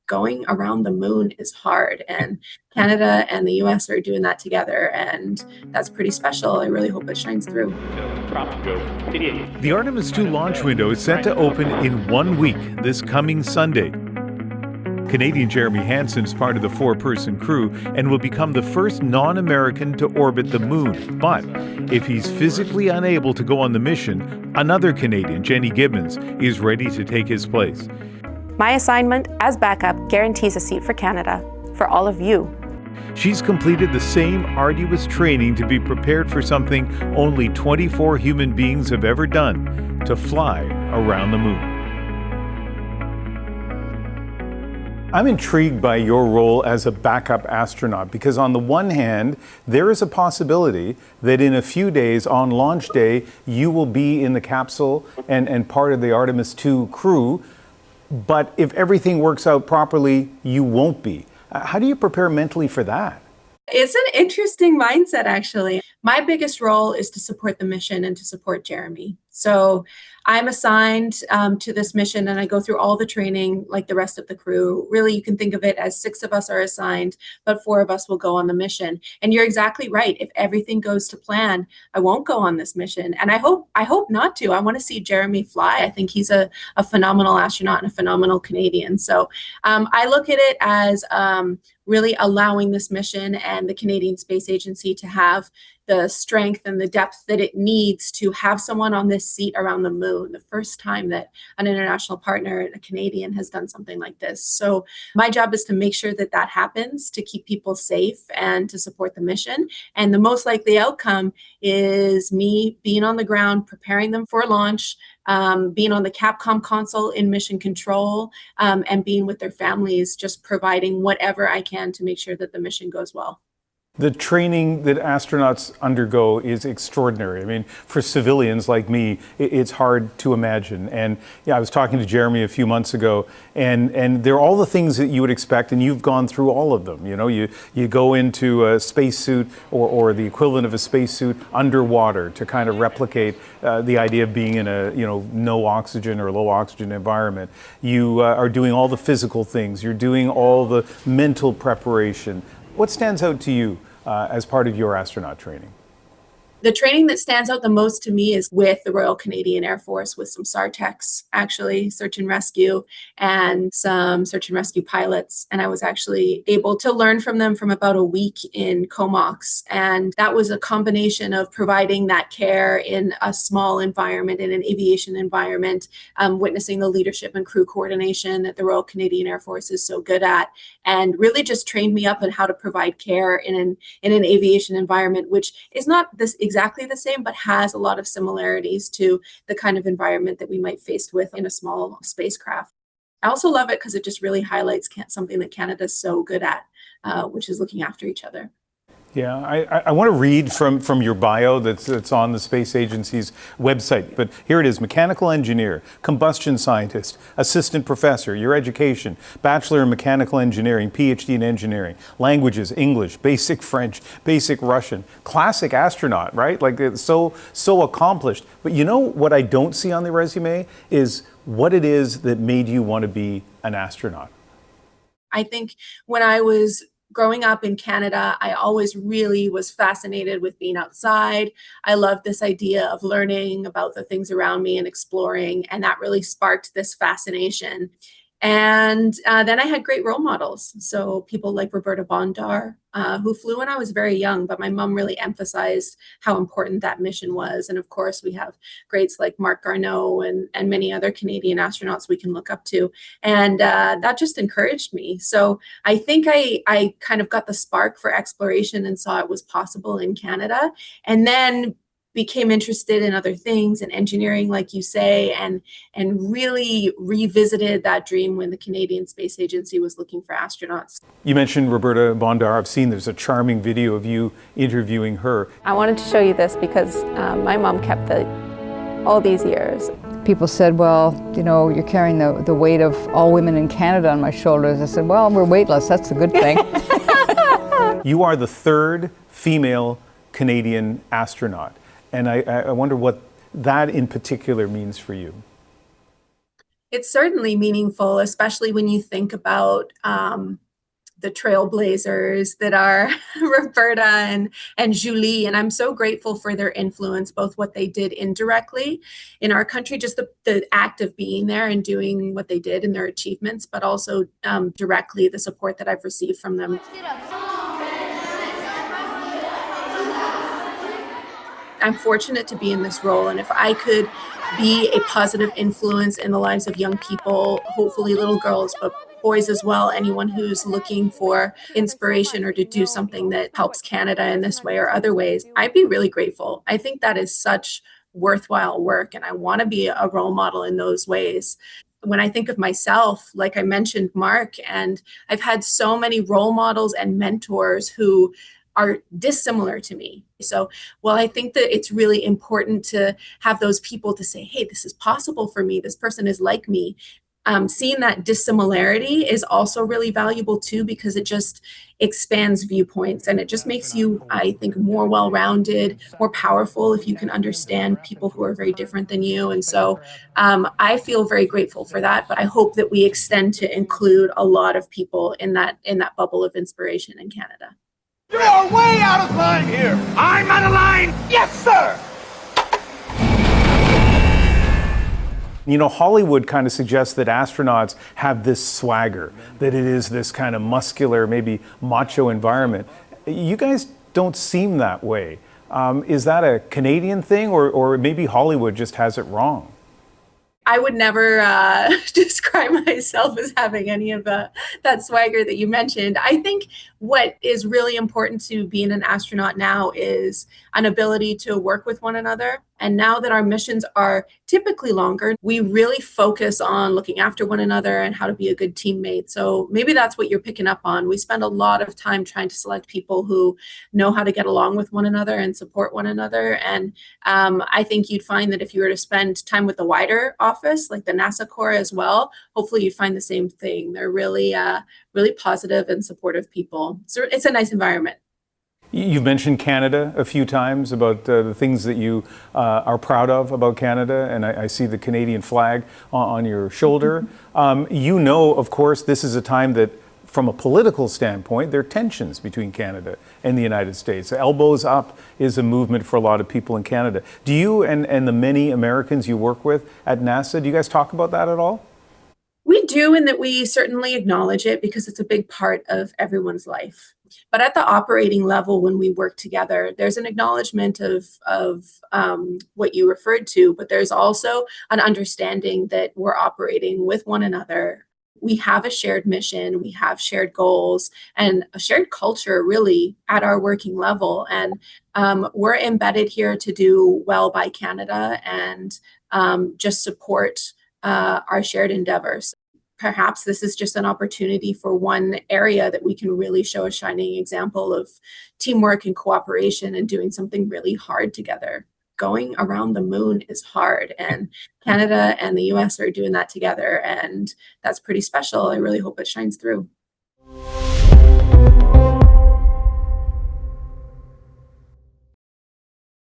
going around the moon is hard, and Canada and the US are doing that together, and that's pretty special. I really hope it shines through. The Artemis 2 launch window is set to open in 1 week, this coming Sunday. Canadian Jeremy Hansen is part of the 4-person crew and will become the first non-American to orbit the moon. But if he's physically unable to go on the mission, another Canadian, Jenni Gibbons, is ready to take his place. My assignment as backup guarantees a seat for Canada, for all of you. She's completed the same arduous training to be prepared for something only 24 human beings have ever done, to fly around the moon. I'm intrigued by your role as a backup astronaut because on the one hand, there is a possibility that in a few days on launch day, you will be in the capsule and part of the Artemis 2 crew. But if everything works out properly, you won't be. How do you prepare mentally for that? It's an interesting mindset, actually. My biggest role is to support the mission and to support Jeremy. So I'm assigned to this mission, and I go through all the training like the rest of the crew. Really, you can think of it as 6 of us are assigned, but 4 of us will go on the mission. And you're exactly right. If everything goes to plan, I won't go on this mission. And I hope not to. I want to see Jeremy fly. I think he's a phenomenal astronaut and a phenomenal Canadian. So I look at it as really allowing this mission and the Canadian Space Agency to have the strength and the depth that it needs to have someone on this seat around the moon, the first time that an international partner, a Canadian, has done something like this. So my job is to make sure that that happens, to keep people safe and to support the mission. And the most likely outcome is me being on the ground, preparing them for launch, being on the Capcom console in mission control, and being with their families, just providing whatever I can to make sure that the mission goes well. The training that astronauts undergo is extraordinary. I mean, for civilians like me, it's hard to imagine. And yeah, I was talking to Jeremy a few months ago, and they're all the things that you would expect, and you've gone through all of them. You know, you go into a spacesuit or the equivalent of a spacesuit underwater to kind of replicate the idea of being in a no oxygen or low oxygen environment. You are doing all the physical things. You're doing all the mental preparation. What stands out to you as part of your astronaut training? The training that stands out the most to me is with the Royal Canadian Air Force, with some SAR techs, actually, search and rescue, and some search and rescue pilots. And I was actually able to learn from them from about a week in Comox. And that was a combination of providing that care in a small environment, in an aviation environment, witnessing the leadership and crew coordination that the Royal Canadian Air Force is so good at, and really just trained me up on how to provide care in an aviation environment, which is not exactly the same, but has a lot of similarities to the kind of environment that we might face with in a small spacecraft. I also love it because it just really highlights something that Canada's so good at, which is looking after each other. Yeah, I want to read from your bio that's on the Space Agency's website, but here it is: mechanical engineer, combustion scientist, assistant professor, your education, bachelor in mechanical engineering, PhD in engineering, languages, English, basic French, basic Russian, classic astronaut, right? Like it's so accomplished. But you know what I don't see on the resume is what it is that made you want to be an astronaut. I think when I was growing up in Canada, I always really was fascinated with being outside. I loved this idea of learning about the things around me and exploring, and that really sparked this fascination. And then I had great role models. So people like Roberta Bondar, who flew when I was very young, but my mom really emphasized how important that mission was. And of course, we have greats like Marc Garneau and many other Canadian astronauts we can look up to. And that just encouraged me. So I think I kind of got the spark for exploration and saw it was possible in Canada. And then became interested in other things and engineering, like you say, and really revisited that dream when the Canadian Space Agency was looking for astronauts. You mentioned Roberta Bondar. I've seen there's a charming video of you interviewing her. I wanted to show you this because my mom kept all these years. People said, well, you know, you're carrying the weight of all women in Canada on my shoulders. I said, well, we're weightless. That's a good thing. You are the 3rd female Canadian astronaut. And I wonder what that in particular means for you. It's certainly meaningful, especially when you think about the trailblazers that are Roberta and Julie. And I'm so grateful for their influence, both what they did indirectly in our country, just the act of being there and doing what they did and their achievements, but also directly the support that I've received from them. I'm fortunate to be in this role, and if I could be a positive influence in the lives of young people, hopefully little girls, but boys as well, anyone who's looking for inspiration or to do something that helps Canada in this way or other ways, I'd be really grateful. I think that is such worthwhile work, and I want to be a role model in those ways. When I think of myself, like I mentioned, Mark, and I've had so many role models and mentors who are dissimilar to me. So, well, I think that it's really important to have those people to say, hey, this is possible for me. This person is like me. Seeing that dissimilarity is also really valuable too, because it just expands viewpoints and it just makes you, I think, more well-rounded, more powerful if you can understand people who are very different than you. And so I feel very grateful for that, but I hope that we extend to include a lot of people in that bubble of inspiration in Canada. You are way out of line here! I'm out of line! Yes, sir! You know, Hollywood kind of suggests that astronauts have this swagger, that it is this kind of muscular, maybe macho environment. You guys don't seem that way. Is that a Canadian thing, or maybe Hollywood just has it wrong? I would never describe myself as having any of that swagger that you mentioned. I think what is really important to being an astronaut now is an ability to work with one another. And now that our missions are typically longer, we really focus on looking after one another and how to be a good teammate. So maybe that's what you're picking up on. We spend a lot of time trying to select people who know how to get along with one another and support one another. And I think you'd find that if you were to spend time with the wider office, like the NASA Corps as well, hopefully you'd find the same thing. They're really, really positive and supportive people. So it's a nice environment. You've mentioned Canada a few times about the things that you are proud of about Canada, and I see the Canadian flag on your shoulder. You know, of course, this is a time that, from a political standpoint, there are tensions between Canada and the United States. Elbows up is a movement for a lot of people in Canada. Do you and the many Americans you work with at NASA, do you guys talk about that at all? We do, in that we certainly acknowledge it because it's a big part of everyone's life. But at the operating level, when we work together, there's an acknowledgement of what you referred to, but there's also an understanding that we're operating with one another. We have a shared mission, we have shared goals, and a shared culture really at our working level. And we're embedded here to do well by Canada and just support our shared endeavors. Perhaps this is just an opportunity for one area that we can really show a shining example of teamwork and cooperation and doing something really hard together. Going around the moon is hard, and Canada and the US are doing that together, and that's pretty special. I really hope it shines through.